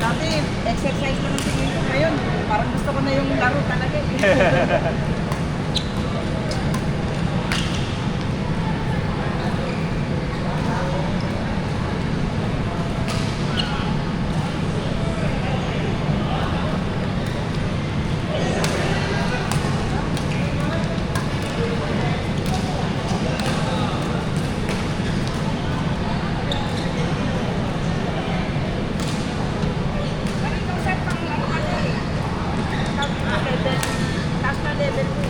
Dati, exercise ko ng tingin ko ngayon. Parang gusto ko na yung laro talaga eh. Taas na level mo.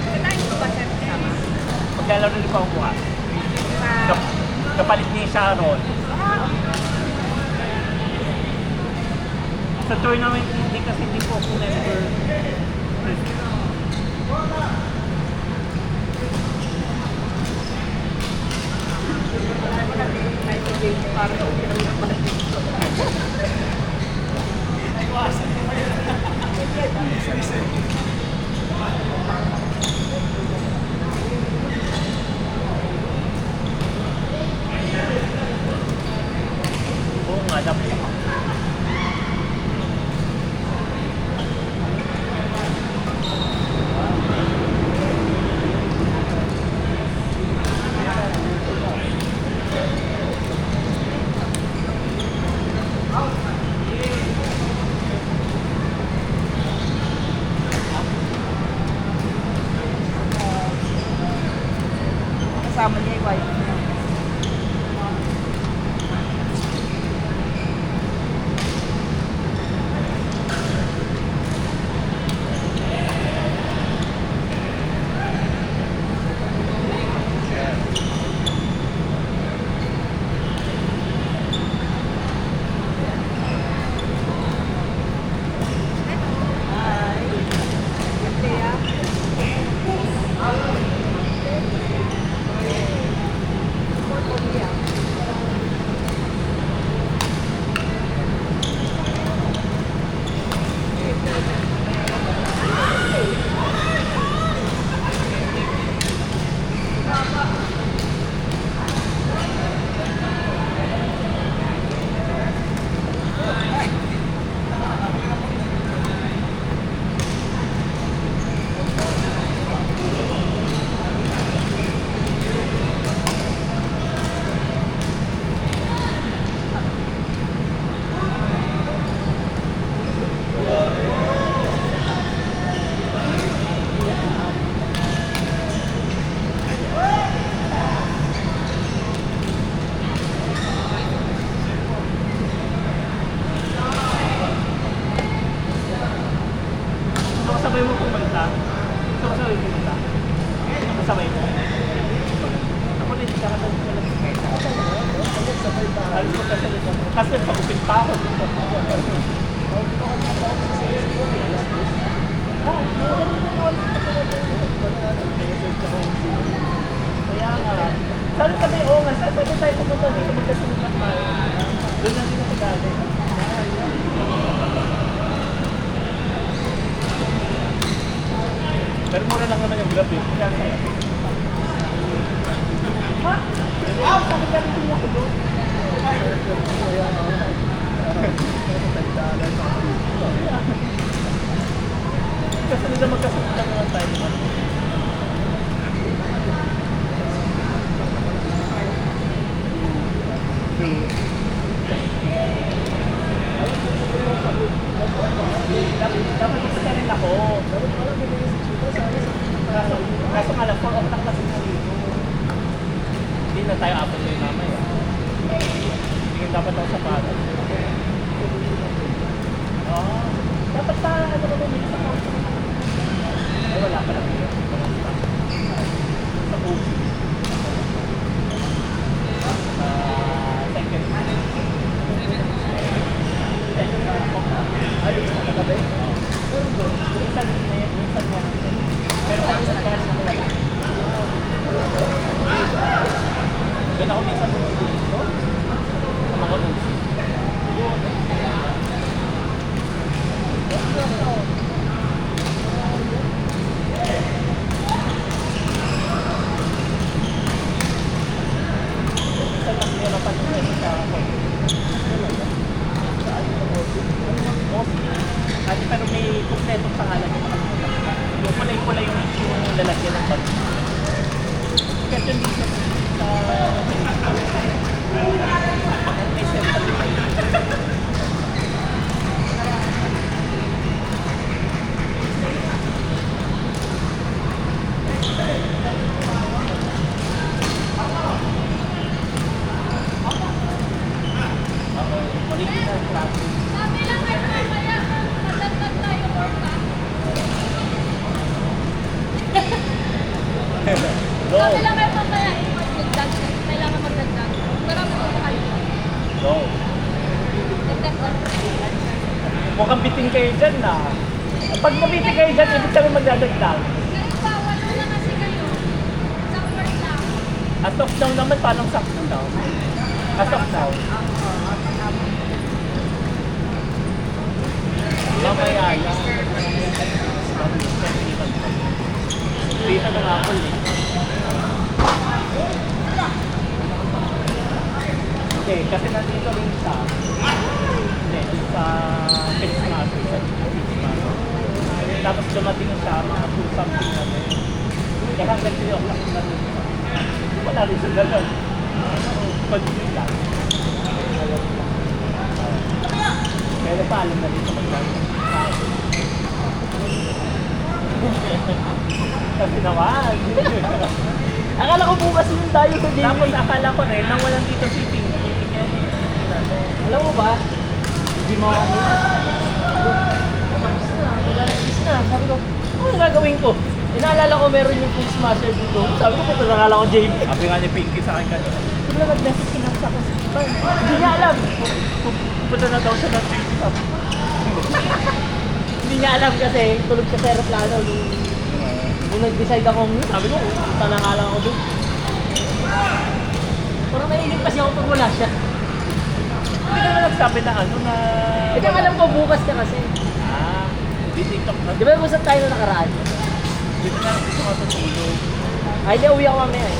Kailangan ko ba sir kasama? Maglalaro din ko ang buha. Kapalit ni Sharon. Sa tournament, hindi kasi hindi po ako never. Oo nga, dapat ako. Kasama niya yung wife niya. Sabay mo pumunta. Sabay mo pumunta. Sabay mo. Ako din, kakatal ko lang. Alis ko kasi nito. Kasi pag-upit pa ako. Kaya nga. Sabi kami, oo nga, sabi tayo pumunta dito. Magkasunod na tayo. Doon na din ako galing. Pero mura lang naman yung grab eh. Kaya kaya. Ha? Ah, sabi ka rin ako doon. Kasunod na magkasunod lang naman tayo. Dapat isa ka rin ako. Kaso nga lang, 4 o'clock kasi na dito. Hindi na tayo apat na yung mamaya. Tingin dapat ako sa para. Oo. Dapat sa ano ba may sa pausa. Ay wala pa lang yun. Sa pausa. Second. Ayun sa kagabi? Minsan na yan. Minsan na yan. Pero ano sa kaya na wala? Doon ako minsan dito. Sa mga usi. Original traffic. Sabi lang kayo mamaya, madagdag tayo more pa. Go! Sabi lang kayo mamaya, magdagdag. Kailangan magdagdag. Marami ko sa kayo. Go! Dagdag. Mukhang bitin kayo dyan na. Pag mabitin kayo dyan, ibig sabihin magdadagdag. Ganun pa, walo na kasi kayo. Sa court lang. As of now naman, parang sakto now. As of now. Mamaya lang. Pita ng apple eh. Okay, kasi nandito rin siya. Hindi, dun sa face mask. Sa face mask. Tapos dumating siya, mga 2 something na rin. Kaya hanggang 3 o'clock na rin. Wala rin siya ganun. Continue lang. Pero pa alam na dito magdagdag. Kasi naman. Akala ko bukas yung tayo sa Daily. Tapos akala ko rin nang walang dito sitting. Alam mo ba? Hindi mo ako. Tapos na, maglalagis na. Sabi ko, ano gagawin ko? Inaalala ko meron yung food smasher dito. Sabi ko, punta na lang ako JB. Sabi nga ni Pinky sa akin kanina. Bigla nag-message kinaksa ko sa iba. Hindi niya alam. Pupunta na daw siya ng Pinky sa Hindi niya alam kasi tulog siya sa aeroplano. Nung nag-decide akong, sabi ko, punta na nga lang ako doon. Parang nailig kasi ako pag wala siya. Hindi ka na nagsabi na ano na... Hindi ko alam ko bukas na kasi. Ah, hindi TikTok na. Di ba usap tayo na nakaraan? Dito na gusto ko matutulog. Ay, hindi, uwi ako mamaya eh.